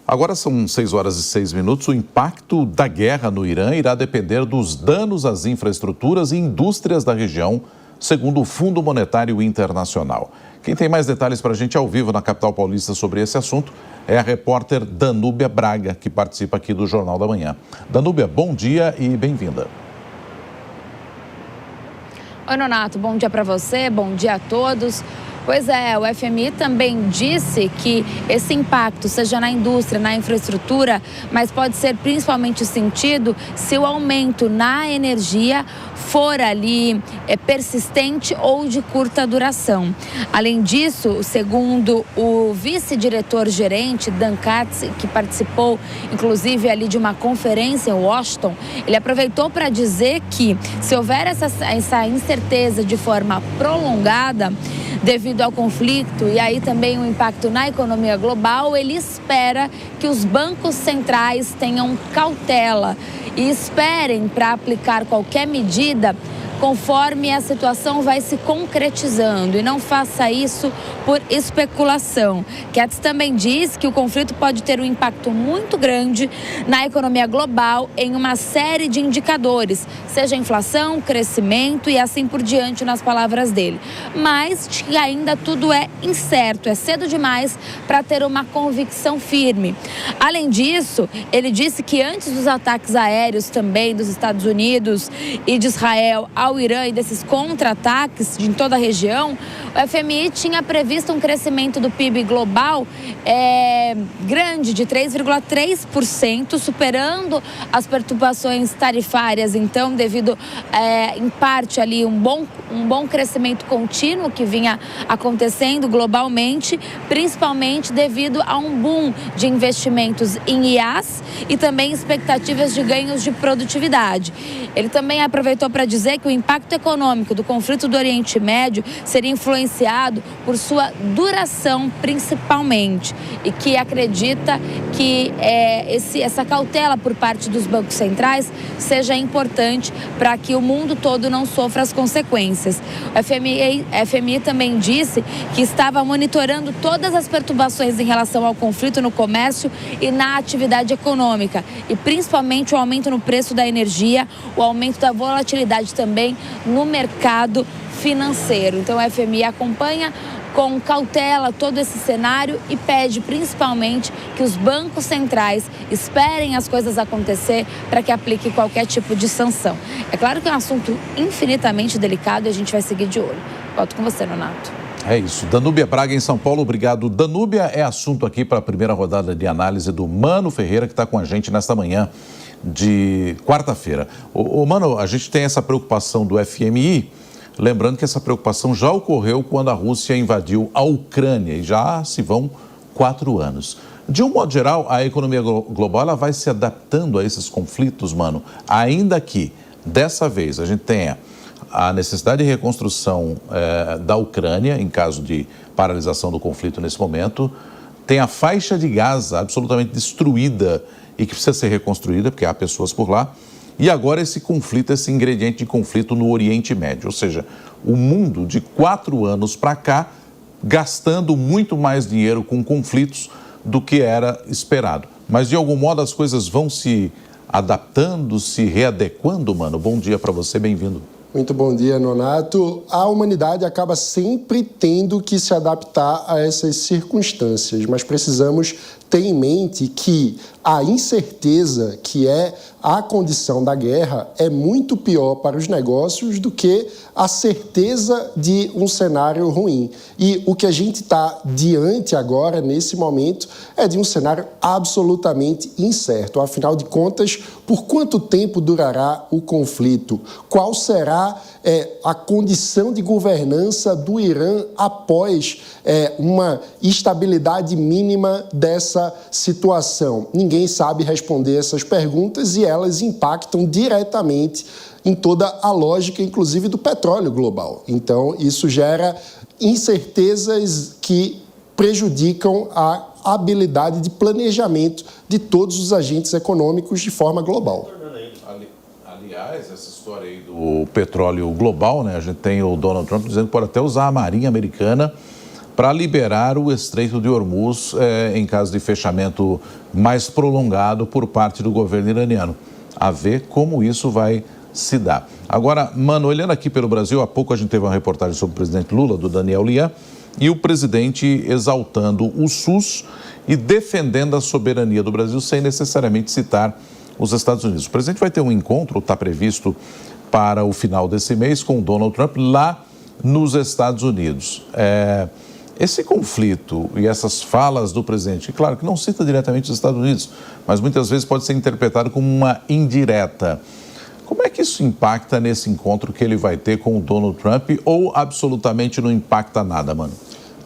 Agora são 6h06. O impacto da guerra no Irã irá depender dos danos às infraestruturas e indústrias da região, segundo o Fundo Monetário Internacional. Quem tem mais detalhes para a gente ao vivo na capital paulista sobre esse assunto é a repórter Danúbia Braga, que participa aqui do Jornal da Manhã. Danúbia, bom dia e bem-vinda. Oi, Nonato, bom dia para você, bom dia a todos. Pois é, o FMI também disse que esse impacto, seja na indústria, na infraestrutura, mas pode ser principalmente sentido se o aumento na energia for ali persistente ou de curta duração. Além disso, segundo o vice-diretor-gerente Dan Katz, que participou inclusive ali de uma conferência em Washington, ele aproveitou para dizer que se houver essa incerteza de forma prolongada, devido ao conflito e aí também o impacto na economia global, ele espera que os bancos centrais tenham cautela e esperem para aplicar qualquer medida conforme a situação vai se concretizando e não faça isso por especulação. Katz também diz que o conflito pode ter um impacto muito grande na economia global em uma série de indicadores, seja inflação, crescimento e assim por diante nas palavras dele. Mas que ainda tudo é incerto, é cedo demais para ter uma convicção firme. Além disso, ele disse que antes dos ataques aéreos também dos Estados Unidos e de Israel ao Irã e desses contra-ataques em toda a região, o FMI tinha previsto um crescimento do PIB global grande, de 3,3%, superando as perturbações tarifárias, então, devido, em parte, ali, um bom crescimento contínuo que vinha acontecendo globalmente, principalmente devido a um boom de investimentos em IAs e também expectativas de ganhos de produtividade. Ele também aproveitou para dizer que o impacto econômico do conflito do Oriente Médio seria influenciado por sua duração principalmente e que acredita que essa cautela por parte dos bancos centrais seja importante para que o mundo todo não sofra as consequências. O FMI também disse que estava monitorando todas as perturbações em relação ao conflito no comércio e na atividade econômica e principalmente o aumento no preço da energia, o aumento da volatilidade também no mercado financeiro. Então o FMI acompanha com cautela todo esse cenário e pede principalmente que os bancos centrais esperem as coisas acontecer para que aplique qualquer tipo de sanção. É claro que é um assunto infinitamente delicado e a gente vai seguir de olho. Volto com você, Nonato. É isso. Danúbia Braga, em São Paulo, obrigado. Danúbia é assunto aqui para a primeira rodada de análise do Mano Ferreira, que está com a gente nesta manhã de quarta-feira. Mano, a gente tem essa preocupação do FMI, lembrando que essa preocupação já ocorreu quando a Rússia invadiu a Ucrânia e já se vão 4 anos. De um modo geral, a economia global ela vai se adaptando a esses conflitos, Mano, ainda que dessa vez a gente tenha a necessidade de reconstrução da Ucrânia, em caso de paralisação do conflito nesse momento, tem a faixa de Gaza absolutamente destruída e que precisa ser reconstruída, porque há pessoas por lá, e agora esse conflito, esse ingrediente de conflito no Oriente Médio, ou seja, o mundo de 4 anos para cá, gastando muito mais dinheiro com conflitos do que era esperado. Mas, de algum modo, as coisas vão se adaptando, se readequando, Mano. Bom dia para você, bem-vindo. Muito bom dia, Nonato. A humanidade acaba sempre tendo que se adaptar a essas circunstâncias, mas precisamos ter em mente que a incerteza que é a condição da guerra é muito pior para os negócios do que a certeza de um cenário ruim. E o que a gente está diante agora, nesse momento, é de um cenário absolutamente incerto. Afinal de contas, por quanto tempo durará o conflito? Qual será a condição de governança do Irã após uma estabilidade mínima dessa situação? Ninguém sabe responder essas perguntas e elas impactam diretamente em toda a lógica, inclusive do petróleo global. Então, isso gera incertezas que prejudicam a habilidade de planejamento de todos os agentes econômicos de forma global. Aliás, essa história aí do petróleo global, né? A gente tem o Donald Trump dizendo que pode até usar a Marinha Americana para liberar o Estreito de Hormuz em caso de fechamento mais prolongado por parte do governo iraniano. A ver como isso vai se dar. Agora, mano, olhando aqui pelo Brasil, há pouco a gente teve uma reportagem sobre o presidente Lula, do Daniel Lian, e o presidente exaltando o SUS e defendendo a soberania do Brasil sem necessariamente citar os Estados Unidos. O presidente vai ter um encontro, está previsto para o final desse mês, com o Donald Trump lá nos Estados Unidos. Esse conflito e essas falas do presidente, claro que não cita diretamente os Estados Unidos, mas muitas vezes pode ser interpretado como uma indireta. Como é que isso impacta nesse encontro que ele vai ter com o Donald Trump ou absolutamente não impacta nada, mano?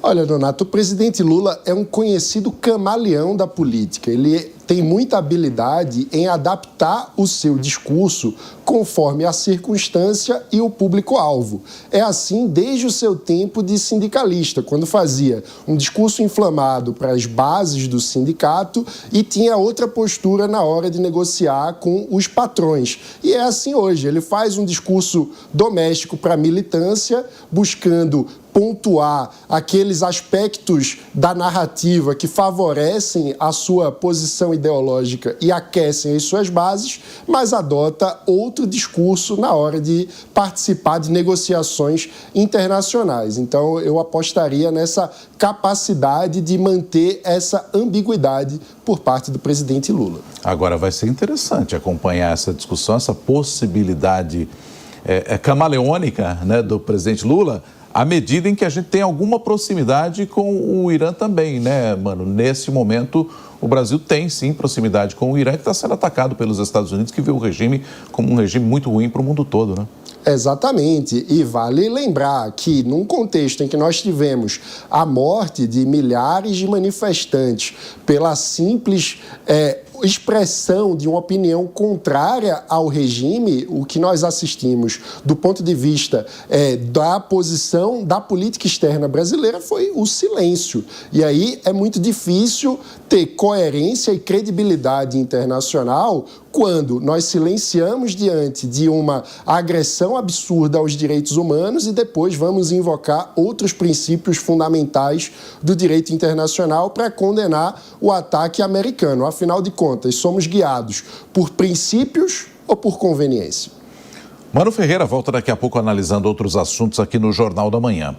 Olha, Donato, o presidente Lula é um conhecido camaleão da política. Ele tem muita habilidade em adaptar o seu discurso conforme a circunstância e o público-alvo. É assim desde o seu tempo de sindicalista, quando fazia um discurso inflamado para as bases do sindicato e tinha outra postura na hora de negociar com os patrões. E é assim hoje, ele faz um discurso doméstico para a militância, buscando pontuar aqueles aspectos da narrativa que favorecem a sua posição ideológica e aquecem as suas bases, mas adota outro discurso na hora de participar de negociações internacionais. Então, eu apostaria nessa capacidade de manter essa ambiguidade por parte do presidente Lula. Agora, vai ser interessante acompanhar essa discussão, essa possibilidade camaleônica, né, do presidente Lula, à medida em que a gente tem alguma proximidade com o Irã também, né, mano? Nesse momento, o Brasil tem, sim, proximidade com o Irã, que está sendo atacado pelos Estados Unidos, que vê o regime como um regime muito ruim para o mundo todo, né? Exatamente, e vale lembrar que num contexto em que nós tivemos a morte de milhares de manifestantes pela simples expressão de uma opinião contrária ao regime, o que nós assistimos do ponto de vista da posição da política externa brasileira foi o silêncio. E aí é muito difícil ter coerência e credibilidade internacional quando nós silenciamos diante de uma agressão absurda aos direitos humanos e depois vamos invocar outros princípios fundamentais do direito internacional para condenar o ataque americano. Afinal de contas, somos guiados por princípios ou por conveniência? Mano Ferreira volta daqui a pouco analisando outros assuntos aqui no Jornal da Manhã.